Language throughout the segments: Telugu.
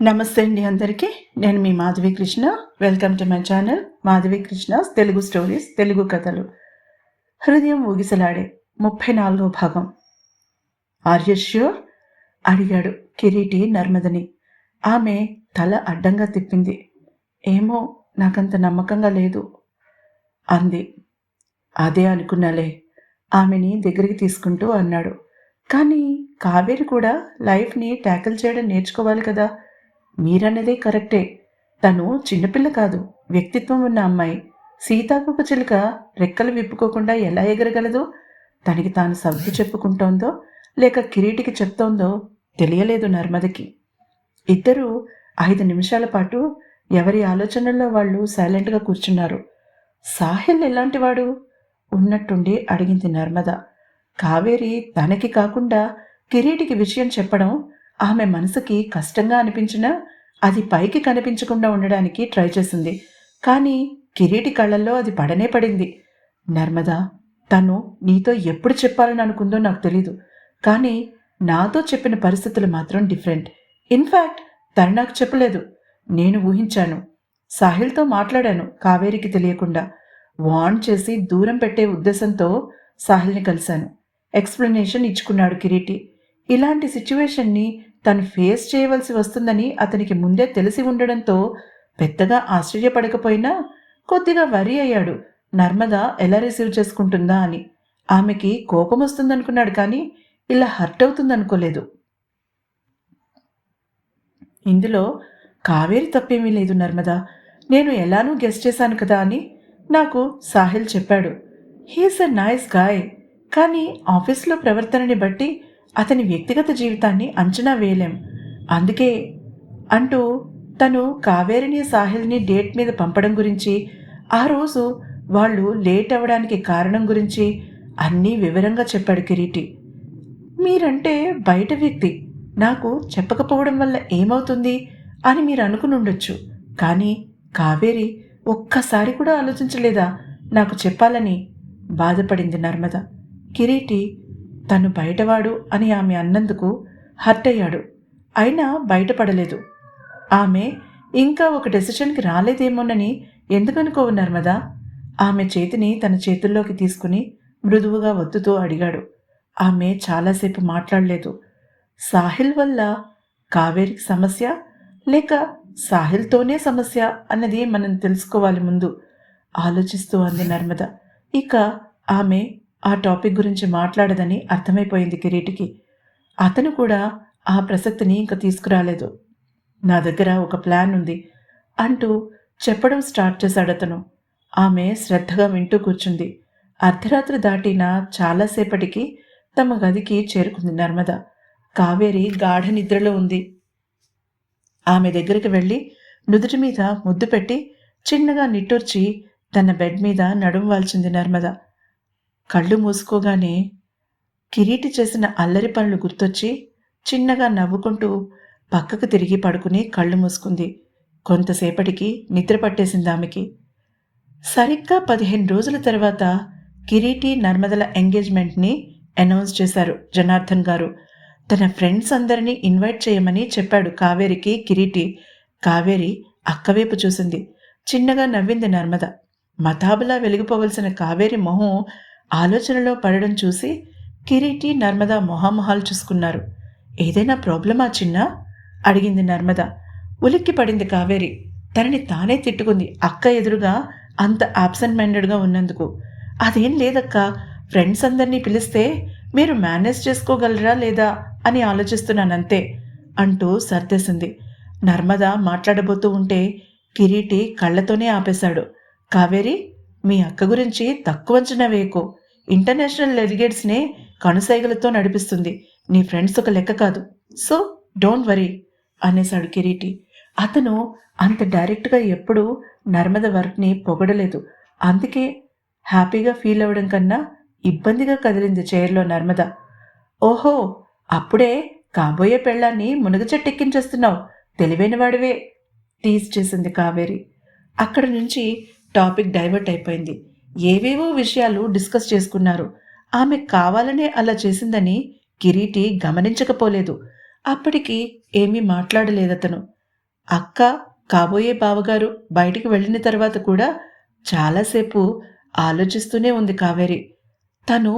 నమస్తే అండి అందరికీ. నేను మీ Madhavi Krishna. Welcome to my channel Madhavi Krishna's Telugu stories, Telugu కథలు. హృదయం ఊగిసలాడే 34వ భాగం. Are you sure? అడిగాడు కిరీటి నర్మదని. ఆమె తల అడ్డంగా తిప్పింది. ఏమో, నాకంత నమ్మకంగా లేదు అంది. అదే అనుకున్నాలే, ఆమెని దగ్గరికి తీసుకుంటూ అన్నాడు. కానీ కావేరి కూడా లైఫ్ని ట్యాకిల్ చేయడం నేర్చుకోవాలి కదా. మీరన్నదే కరెక్టే. తను చిన్నపిల్ల కాదు, వ్యక్తిత్వం ఉన్న అమ్మాయి. సీతాకోక చిలుక రెక్కలు విప్పుకోకుండా ఎలా ఎగరగలదు? తనకి తాను సర్దు చెప్పుకుంటోందో లేక కిరీటికి చెప్తోందో తెలియలేదు నర్మదకి. ఇద్దరూ 5 నిమిషాల పాటు ఎవరి ఆలోచనల్లో వాళ్ళు సైలెంట్గా కూర్చున్నారు. సాహిల్ ఎలాంటివాడు? ఉన్నట్టుండి అడిగింది నర్మద. కావేరి తనకి కాకుండా కిరీటికి విషయం చెప్పడం ఆమె మనసుకి కష్టంగా అనిపించినా అది పైకి కనిపించకుండా ఉండడానికి ట్రై చేసింది. కానీ కిరీటి కళ్ళల్లో అది పడనే పడింది. నర్మదా, తను నీతో ఎప్పుడు చెప్పాలని అనుకుందో నాకు తెలీదు. కానీ నాతో చెప్పిన పరిస్థితులు మాత్రం డిఫరెంట్. ఇన్ఫ్యాక్ట్ తను నాకు చెప్పలేదు, నేను ఊహించాను. సాహిల్తో మాట్లాడాను కావేరికి తెలియకుండా. వార్న్ చేసి దూరం పెట్టే ఉద్దేశంతో సాహిల్ని కలిశాను. ఎక్స్ప్లెనేషన్ ఇచ్చుకున్నాడు కిరీటి. ఇలాంటి సిచ్యువేషన్ని తను ఫేస్ చేయవలసి వస్తుందని అతనికి ముందే తెలిసి ఉండడంతో పెద్దగా ఆశ్చర్యపడకపోయినా కొద్దిగా వరీ అయ్యాడు. నర్మద ఎలా రిసీవ్ చేసుకుంటుందా అని. ఆమెకి కోపం వస్తుందనుకున్నాడు, కానీ ఇలా హర్ట్ అవుతుందనుకోలేదు. ఇందులో కావేరి తప్పేమీ లేదు నర్మద. నేను ఎలానూ గెస్ట్ చేశాను కదా అని నాకు సాహిల్ చెప్పాడు. He's a nice guy. కానీ ఆఫీస్లో ప్రవర్తనని బట్టి అతని వ్యక్తిగత జీవితాన్ని అంచనా వేయలేం. అందుకే అంటూ తను కావేరిని సాహిల్ని డేట్ మీద పంపడం గురించి, ఆ రోజు వాళ్ళు లేట్ అవ్వడానికి కారణం గురించి అన్నీ వివరంగా చెప్పాడు కిరీటి. మీరంటే బయట వ్యక్తి, నాకు చెప్పకపోవడం వల్ల ఏమవుతుంది అని మీరు అనుకుని ఉండొచ్చు. కానీ కావేరి ఒక్కసారి కూడా ఆలోచించలేదా నాకు చెప్పాలని? బాధపడింది నర్మద. కిరీటి తను బయటవాడు అని ఆమె అన్నందుకు హర్ట్ అయ్యాడు. అయినా బయటపడలేదు. ఆమె ఇంకా ఒక డెసిషన్కి రాలేదేమోనని ఎందుకనుకోవు నర్మదా? ఆమె చేతిని తన చేతుల్లోకి తీసుకుని మృదువుగా ఒత్తుతూ అడిగాడు. ఆమె చాలాసేపు మాట్లాడలేదు. సాహిల్ వల్ల కావేరికి సమస్య లేక సాహిల్తోనే సమస్య అన్నది మనం తెలుసుకోవాలి ముందు, ఆలోచిస్తూ అంది నర్మద. ఇక ఆమె ఆ టాపిక్ గురించి మాట్లాడదని అర్థమైపోయింది కిరీటికి. అతను కూడా ఆ ప్రసక్తిని ఇంక తీసుకురాలేదు. నా దగ్గర ఒక ప్లాన్ ఉంది అంటూ చెప్పడం స్టార్ట్ చేశాడు అతను. ఆమె శ్రద్ధగా వింటూ కూర్చుంది. అర్ధరాత్రి దాటిన చాలాసేపటికి తమ గదికి చేరుకుంది నర్మద. కావేరి గాఢ నిద్రలో ఉంది. ఆమె దగ్గరికి వెళ్ళి నుదుటి మీద ముద్దు పెట్టి చిన్నగా నిట్టూర్చి తన బెడ్ మీద నడుం వాల్చింది నర్మద. కళ్ళు మూసుకోగానే కిరీటి చేసిన అల్లరి పనులు గుర్తొచ్చి చిన్నగా నవ్వుకుంటూ పక్కకు తిరిగి పడుకుని కళ్ళు మూసుకుంది. కొంతసేపటికి నిద్ర పట్టేసింది ఆమెకి. సరిగ్గా 15 రోజుల తర్వాత కిరీటి నర్మదల ఎంగేజ్మెంట్ని అనౌన్స్ చేశారు జనార్దన్ గారు. తన ఫ్రెండ్స్ అందరినీ ఇన్వైట్ చేయమని చెప్పాడు కావేరికి కిరీటి. కావేరి అక్కవైపు చూసింది. చిన్నగా నవ్వింది నర్మద. మతాబులా వెలిగిపోవలసిన కావేరి మొహం ఆలోచనలో పడడం చూసి కిరీటి నర్మద మొహామొహాలు చూసుకున్నారు. ఏదైనా ప్రాబ్లమా చిన్నా? అడిగింది నర్మద. ఉలిక్కి పడింది కావేరి. తనని తానే తిట్టుకుంది అక్క ఎదురుగా అంత ఆబ్సెంట్ మైండెడ్గా ఉన్నందుకు. అదేం లేదక్క, ఫ్రెండ్స్ అందరినీ పిలిస్తే మీరు మేనేజ్ చేసుకోగలరా లేదా అని ఆలోచిస్తున్నానంతే అంటూ సర్దేసింది. నర్మద మాట్లాడబోతూ ఉంటే కిరీటి కళ్ళతోనే ఆపేశాడు. కావేరి, మీ అక్క గురించి తక్కువ అంచనా వేయకు. ఇంటర్నేషనల్ డెలిగేట్స్నే కనుసైగలతో నడిపిస్తుంది. నీ ఫ్రెండ్స్ ఒక లెక్క కాదు. సో డోంట్ వరీ అనేశాడు కిరీటి. అతను అంత డైరెక్ట్గా ఎప్పుడూ నర్మద వర్క్ని పొగడలేదు. అందుకే హ్యాపీగా ఫీల్ అవ్వడం కన్నా ఇబ్బందిగా కదిలింది చైర్లో నర్మద. ఓహో, అప్పుడే కాబోయే పెళ్ళాన్ని మునగ చెట్టెక్కించేస్తున్నావు, తెలివైన వాడివే టీజ్ చేసింది కావేరి. అక్కడి నుంచి టాపిక్ డైవర్ట్ అయిపోయింది. ఏవేవో విషయాలు డిస్కస్ చేసుకున్నారు. ఆమె కావాలనే అలా చేసిందని కిరీటి గమనించకపోలేదు. అప్పటికి ఏమీ మాట్లాడలేదతను. అక్క, కాబోయే బావగారు బయటికి వెళ్ళిన తర్వాత కూడా చాలాసేపు ఆలోచిస్తూనే ఉంది కావేరి. తను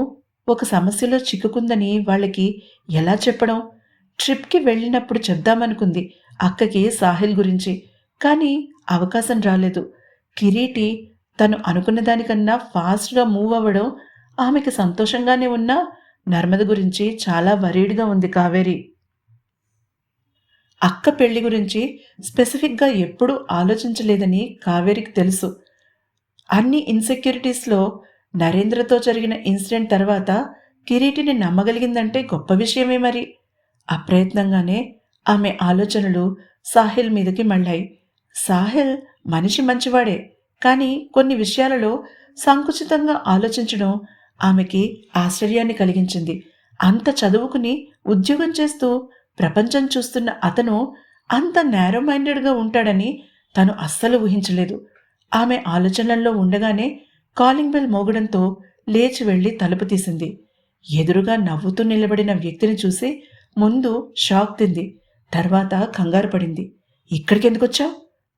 ఒక సమస్యలో చిక్కుకుందని వాళ్ళకి ఎలా చెప్పడం? ట్రిప్‌కి వెళ్ళినప్పుడు చెప్దామనుకుంది అక్కకి సాహిల్ గురించి. కానీ అవకాశం రాలేదు. కిరీటి తను అనుకున్న దానికన్నా ఫాస్ట్‌గా మూవ్ అవ్వడం ఆమెకి సంతోషంగానే ఉన్నా, నర్మద గురించి చాలా వరీడ్‌గా ఉంది కావేరి. అక్క పెళ్లి గురించి స్పెసిఫిక్‌గా ఎప్పుడూ ఆలోచించలేదని కావేరికి తెలుసు. అన్ని ఇన్‌సెక్యూరిటీస్‌లో నరేంద్రతో జరిగిన ఇన్సిడెంట్ తర్వాత కిరీటిని నమ్మగలిగిందంటే గొప్ప విషయమే మరి. అప్రయత్నంగానే ఆమె ఆలోచనలు సాహిల్ మీదకి మళ్ళాయి. సాహిల్ మనిషి మంచివాడే, కానీ కొన్ని విషయాలలో సంకుచితంగా ఆలోచించడం ఆమెకి ఆశ్చర్యాన్ని కలిగించింది. అంత చదువుకుని ఉద్యోగం చేస్తూ ప్రపంచం చూస్తున్న అతను అంత నేరో మైండెడ్‌గా ఉంటాడని తను అస్సలు ఊహించలేదు. ఆమె ఆలోచనల్లో ఉండగానే కాలింగ్ బెల్ మోగడంతో లేచి వెళ్లి తలుపు తీసింది. ఎదురుగా నవ్వుతూ నిలబడిన వ్యక్తిని చూసి ముందు షాక్ తింది. తర్వాత కంగారు పడింది. ఇక్కడికెందుకొచ్చావు?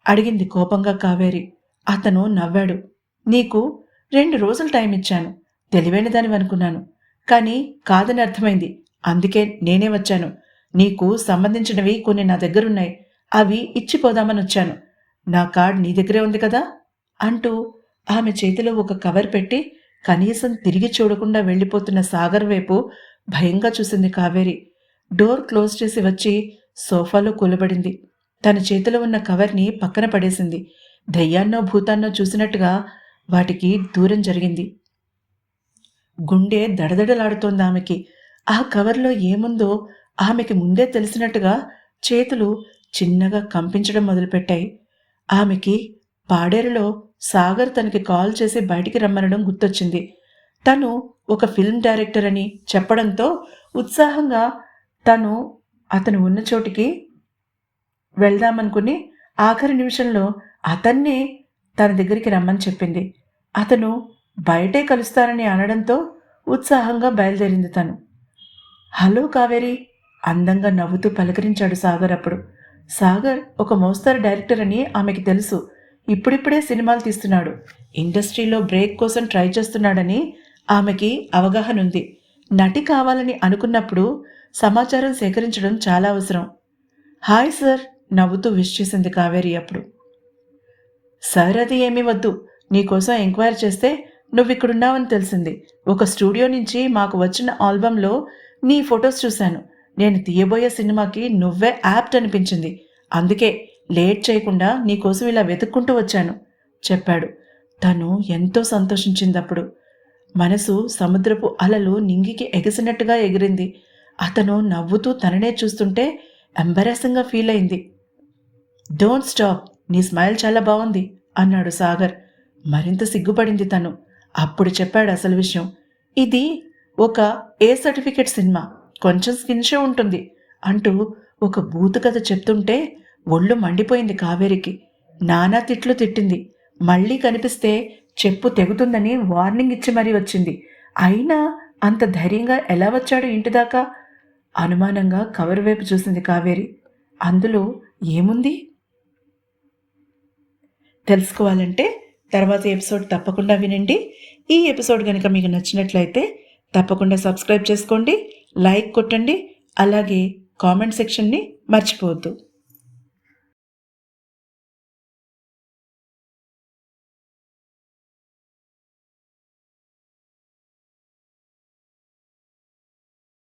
అడిగింది కోపంగా కావేరి. అతను నవ్వాడు. నీకు 2 రోజులు టైం ఇచ్చాను. తెలివైన దానివనుకున్నాను. కానీ కాదని అర్థమైంది. అందుకే నేనే వచ్చాను. నీకు సంబంధించినవి కొన్ని నా దగ్గరున్నాయి. అవి ఇచ్చిపోదామనొచ్చాను. నా కార్డ్ నీ దగ్గరే ఉంది కదా? అంటూ ఆమె చేతిలో ఒక కవర్ పెట్టి కనీసం తిరిగి చూడకుండా వెళ్ళిపోతున్న సాగర్ వైపు భయంగా చూసింది కావేరి. డోర్ క్లోజ్ చేసి వచ్చి సోఫాలో కూలబడింది. తన చేతిలో ఉన్న కవర్ని పక్కన పడేసింది. దయ్యాన్నో భూతాన్నో చూసినట్టుగా వాటికి దూరం జరిగింది. గుండె దడదడలాడుతోంది ఆమెకి. ఆ కవర్లో ఏముందో ఆమెకి ముందే తెలిసినట్టుగా చేతులు చిన్నగా కంపించడం మొదలుపెట్టాయి. ఆమెకి పాడేరులో సాగర్ తనకి కాల్ చేసి బయటికి రమ్మనడం గుర్తొచ్చింది. తను ఒక ఫిల్మ్ డైరెక్టర్ అని చెప్పడంతో ఉత్సాహంగా తను అతను ఉన్న చోటికి వెళ్దామనుకుని ఆఖరి నిమిషంలో అతన్నే తన దగ్గరికి రమ్మని చెప్పింది. అతను బయటే కలుస్తానని అనడంతో ఉత్సాహంగా బయలుదేరింది తను. హలో కావేరి, అందంగా నవ్వుతూ పలకరించాడు సాగర్ అప్పుడు. సాగర్ ఒక మోస్తరు డైరెక్టర్ అని ఆమెకి తెలుసు. ఇప్పుడిప్పుడే సినిమాలు తీస్తున్నాడు. ఇండస్ట్రీలో బ్రేక్ కోసం ట్రై చేస్తున్నాడని ఆమెకి అవగాహన ఉంది. నటి కావాలని అనుకున్నప్పుడు సమాచారం సేకరించడం చాలా అవసరం. హాయ్ సార్, నవ్వుతూ విష్ చేసింది కావేరి అప్పుడు. సార్ అది ఏమీ వద్దు. నీకోసం ఎంక్వైరీ చేస్తే నువ్విక్కడున్నావని తెలిసింది. ఒక స్టూడియో నుంచి మాకు వచ్చిన ఆల్బంలో నీ ఫొటోస్ చూశాను. నేను తీయబోయే సినిమాకి నువ్వే యాప్ట్ అనిపించింది. అందుకే లేట్ చేయకుండా నీకోసం ఇలా వెతుక్కుంటూ వచ్చాను చెప్పాడు. తను ఎంతో సంతోషించిందప్పుడు. మనసు సముద్రపు అలలు నింగికి ఎగసినట్టుగా ఎగిరింది. అతను నవ్వుతూ తననే చూస్తుంటే ఎంబరాసింగ్గా ఫీల్ అయింది. డోంట్ స్టాప్, నీ స్మైల్ చాలా బాగుంది అన్నాడు సాగర్. మరింత సిగ్గుపడింది తను. అప్పుడు చెప్పాడు అసలు విషయం. ఇది ఒక ఏ సర్టిఫికెట్ సినిమా, కొంచెం స్కిన్ షో ఉంటుంది అంటూ ఒక బూతు కథ చెప్తుంటే ఒళ్ళు మండిపోయింది కావేరికి. నానా తిట్లు తిట్టింది. మళ్ళీ కనిపిస్తే చెప్పు తెగుతుందని వార్నింగ్ ఇచ్చి మరీ వచ్చింది. అయినా అంత ధైర్యంగా ఎలా వచ్చాడు ఇంటిదాకా? అనుమానంగా కవర్ వైపు చూసింది కావేరి. అందులో ఏముంది తెలుసుకోవాలంటే తర్వాత ఎపిసోడ్ తప్పకుండా వినండి. ఈ ఎపిసోడ్ కనుక మీకు నచ్చినట్లయితే తప్పకుండా సబ్స్క్రైబ్ చేసుకోండి, లైక్ కొట్టండి, అలాగే కామెంట్ సెక్షన్ని మర్చిపోవద్దు.